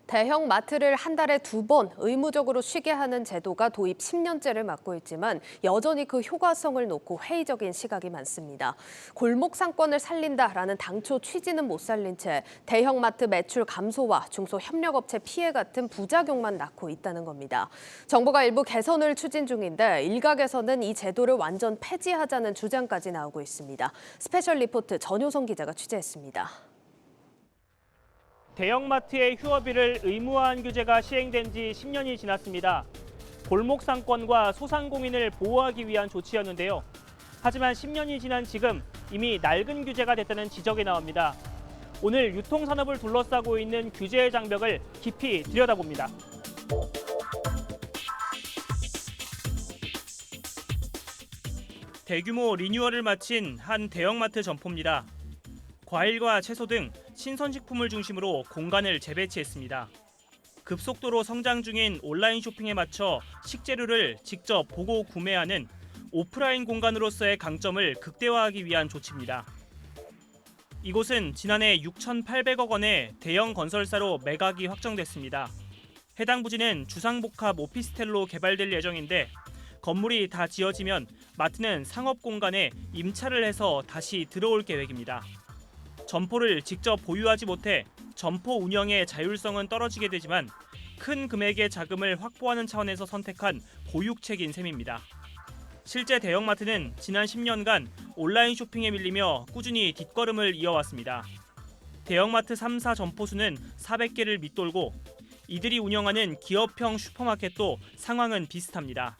대형 마트를 한 달에 2번 의무적으로 쉬게 하는 제도가 도입 10년째를 맞고 있지만 여전히 그 효과성을 놓고 회의적인 시각이 많습니다. 골목 상권을 살린다라는 당초 취지는 못 살린 채 대형 마트 매출 감소와 중소협력업체 피해 같은 부작용만 낳고 있다는 겁니다. 정부가 일부 개선을 추진 중인데 일각에서는 이 제도를 완전 폐지하자는 주장까지 나오고 있습니다. 스페셜 리포트 전효성 기자가 취재했습니다. 대형마트의 휴업일을 의무화한 규제가 시행된 지 10년이 지났습니다. 골목 상권과 소상공인을 보호하기 위한 조치였는데요. 하지만 10년이 지난 지금 이미 낡은 규제가 됐다는 지적이 나옵니다. 오늘 유통산업을 둘러싸고 있는 규제의 장벽을 깊이 들여다봅니다. 대규모 리뉴얼을 마친 한 대형마트 점포입니다. 과일과 채소 등 신선식품을 중심으로 공간을 재배치했습니다. 급속도로 성장 중인 온라인 쇼핑에 맞춰 식재료를 직접 보고 구매하는 오프라인 공간으로서의 강점을 극대화하기 위한 조치입니다. 이곳은 지난해 6,800억 원의 대형 건설사로 매각이 확정됐습니다. 해당 부지는 주상복합 오피스텔로 개발될 예정인데 건물이 다 지어지면 마트는 상업 공간에 임차를 해서 다시 들어올 계획입니다. 점포를 직접 보유하지 못해 점포 운영의 자율성은 떨어지게 되지만 큰 금액의 자금을 확보하는 차원에서 선택한 보육책인 셈입니다. 실제 대형마트는 지난 10년간 온라인 쇼핑에 밀리며 꾸준히 뒷걸음을 이어왔습니다. 대형마트 3사 점포 수는 400개를 밑돌고 이들이 운영하는 기업형 슈퍼마켓도 상황은 비슷합니다.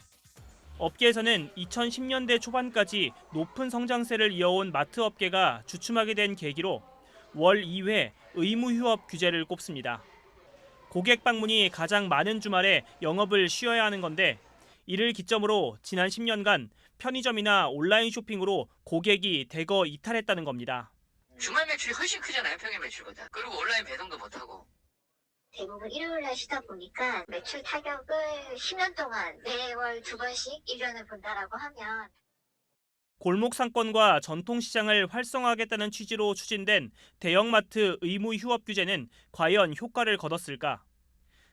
업계에서는 2010년대 초반까지 높은 성장세를 이어온 마트 업계가 주춤하게 된 계기로 월 2회 의무 휴업 규제를 꼽습니다. 고객 방문이 가장 많은 주말에 영업을 쉬어야 하는 건데 이를 기점으로 지난 10년간 편의점이나 온라인 쇼핑으로 고객이 대거 이탈했다는 겁니다. 주말 매출이 훨씬 크잖아요, 평일 매출보다. 그리고 온라인 배송도 못하고. 대부분 일요일 날 쉬다 보니까 매출 타격을 10년 동안 매월 2번씩 1년을 본다라고 하면 골목 상권과 전통시장을 활성화하겠다는 취지로 추진된 대형마트 의무 휴업 규제는 과연 효과를 거뒀을까?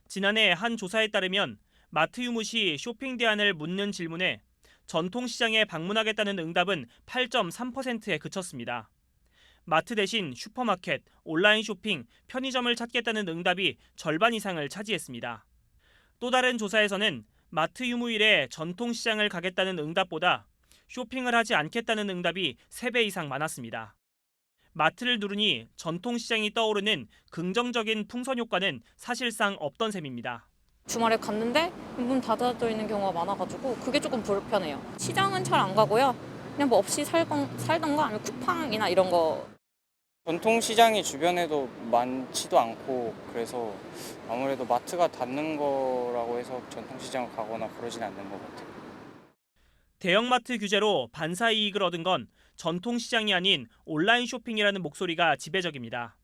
지난해 한 조사에 따르면 마트 유무 시 쇼핑 대안을 묻는 질문에 전통시장에 방문하겠다는 응답은 8.3%에 그쳤습니다. 마트 대신 슈퍼마켓, 온라인 쇼핑, 편의점을 찾겠다는 응답이 절반 이상을 차지했습니다. 또 다른 조사에서는 마트 유무일에 전통시장을 가겠다는 응답보다 쇼핑을 하지 않겠다는 응답이 3배 이상 많았습니다. 마트를 누르니 전통시장이 떠오르는 긍정적인 풍선 효과는 사실상 없던 셈입니다. 주말에 갔는데 문 닫아져 있는 경우가 많아가지고 그게 조금 불편해요. 시장은 잘 안 가고요. 그냥 뭐 없이 살던가 아니면 쿠팡이나 이런 거. 전통시장이 주변에도 많지도 않고 그래서 아무래도 마트가 닫는 거라고 해서 전통시장을 가거나 그러진 않는 것 같아요. 대형마트 규제로 반사 이익을 얻은 건 전통시장이 아닌 온라인 쇼핑이라는 목소리가 지배적입니다.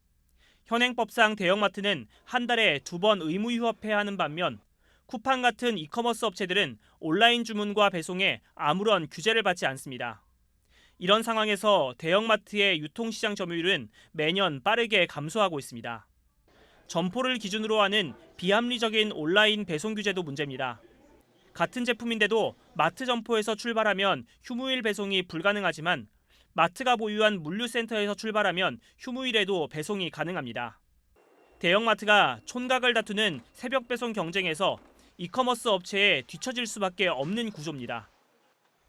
현행법상 대형마트는 한 달에 2번 의무 휴업해야 하는 반면 쿠팡 같은 이커머스 업체들은 온라인 주문과 배송에 아무런 규제를 받지 않습니다. 이런 상황에서 대형마트의 유통시장 점유율은 매년 빠르게 감소하고 있습니다. 점포를 기준으로 하는 비합리적인 온라인 배송 규제도 문제입니다. 같은 제품인데도 마트 점포에서 출발하면 휴무일 배송이 불가능하지만 마트가 보유한 물류센터에서 출발하면 휴무일에도 배송이 가능합니다. 대형마트가 촌각을 다투는 새벽 배송 경쟁에서 이커머스 업체에 뒤처질 수밖에 없는 구조입니다.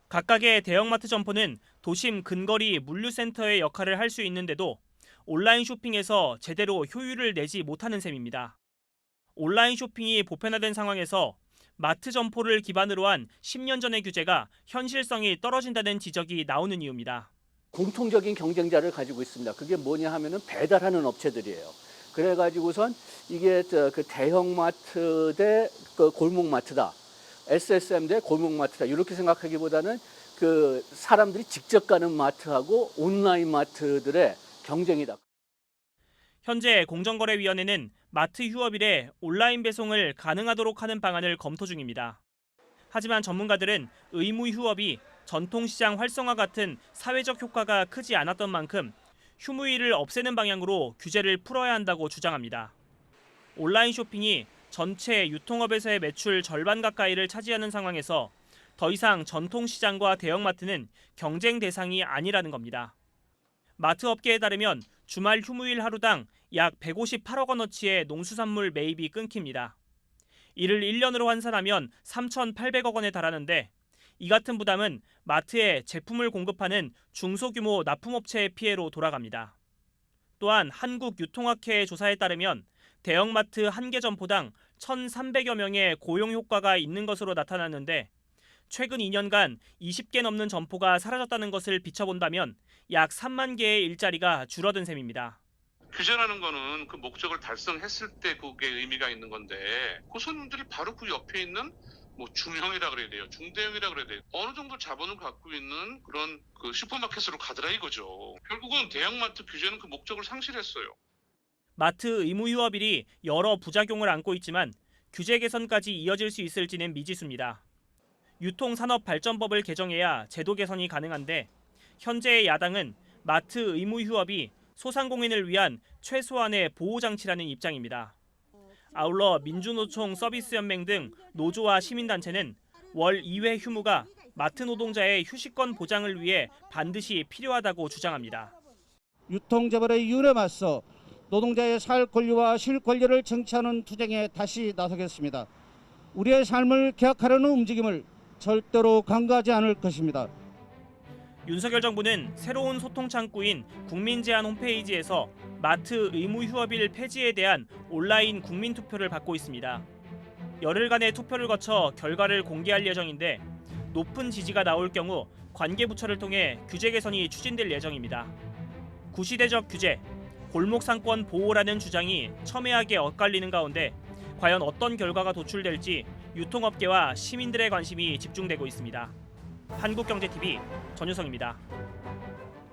각각의 대형마트 점포는 도심 근거리 물류센터의 역할을 할 수 있는데도 온라인 쇼핑에서 제대로 효율을 내지 못하는 셈입니다. 온라인 쇼핑이 보편화된 상황에서 마트 점포를 기반으로 한 10년 전의 규제가 현실성이 떨어진다는 지적이 나오는 이유입니다. 공통적인 경쟁자를 가지고 있습니다. 그게 뭐냐 하면은 배달하는 업체들이에요. 그래가지고선 이게 그 대형마트 대 그 골목마트다. SSM 대 골목마트다. 이렇게 생각하기보다는 그 사람들이 직접 가는 마트하고 온라인 마트들의 경쟁이다. 현재 공정거래위원회는 마트 휴업일에 온라인 배송을 가능하도록 하는 방안을 검토 중입니다. 하지만 전문가들은 의무 휴업이 전통시장 활성화 같은 사회적 효과가 크지 않았던 만큼 휴무일을 없애는 방향으로 규제를 풀어야 한다고 주장합니다. 온라인 쇼핑이 전체 유통업에서의 매출 절반 가까이를 차지하는 상황에서 더 이상 전통시장과 대형마트는 경쟁 대상이 아니라는 겁니다. 마트 업계에 따르면 주말 휴무일 하루당 약 158억 원어치의 농수산물 매입이 끊깁니다. 이를 1년으로 환산하면 3,800억 원에 달하는데 이 같은 부담은 마트에 제품을 공급하는 중소규모 납품업체의 피해로 돌아갑니다. 또한 한국유통학회의 조사에 따르면 대형마트 한 개 점포당 1,300여 명의 고용 효과가 있는 것으로 나타났는데 최근 2년간 20개 넘는 점포가 사라졌다는 것을 비춰본다면 약 3만 개의 일자리가 줄어든 셈입니다. 규제라는 거는 그 목적을 달성했을 때 그게 의미가 있는 건데 그 손님들이 바로 그 옆에 있는 뭐 중형이라 그래야 돼요, 중대형이라 그래야 돼요. 어느 정도 자본을 갖고 있는 그런 그 슈퍼마켓으로 가더라 이거죠. 결국은 대형마트 규제는 그 목적을 상실했어요. 마트 의무 휴업일이 여러 부작용을 안고 있지만 규제 개선까지 이어질 수 있을지는 미지수입니다. 유통산업발전법을 개정해야 제도 개선이 가능한데 현재의 야당은 마트 의무 휴업이 소상공인을 위한 최소한의 보호장치라는 입장입니다. 아울러 민주노총 서비스연맹 등 노조와 시민단체는 월 2회 휴무가 마트 노동자의 휴식권 보장을 위해 반드시 필요하다고 주장합니다. 유통재벌의 이윤에 맞서 노동자의 살 권리와 실 권리를 쟁취하는 투쟁에 다시 나서겠습니다. 우리의 삶을 개혁하려는 움직임을 절대로 간과하지 않을 것입니다. 윤석열 정부는 새로운 소통 창구인 국민제안 홈페이지에서 마트 의무 휴업일 폐지에 대한 온라인 국민투표를 받고 있습니다. 열흘간의 투표를 거쳐 결과를 공개할 예정인데 높은 지지가 나올 경우 관계부처를 통해 규제 개선이 추진될 예정입니다. 구시대적 규제, 골목상권 보호라는 주장이 첨예하게 엇갈리는 가운데 과연 어떤 결과가 도출될지 유통업계와 시민들의 관심이 집중되고 있습니다. 한국경제TV 전유성입니다.